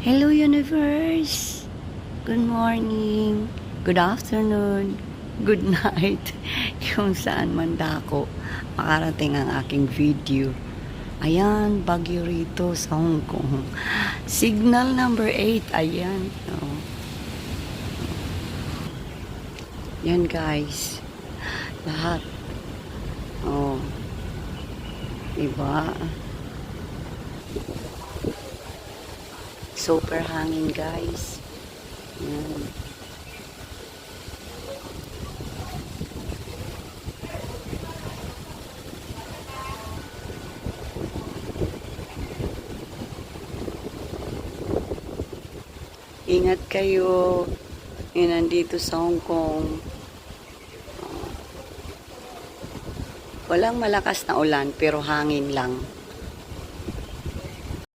Hello universe! Good morning, good afternoon, good night. Kung saan man dako makarating ang aking video. Ayan, bagyo rito sa Hong Kong. Signal number 8, ayan. Oh. Yan guys. Lahat. Oh. Diba? Super hangin guys. Yan. Ingat kayo. Yan, nandito sa Hong Kong. Walang malakas na ulan pero hangin lang.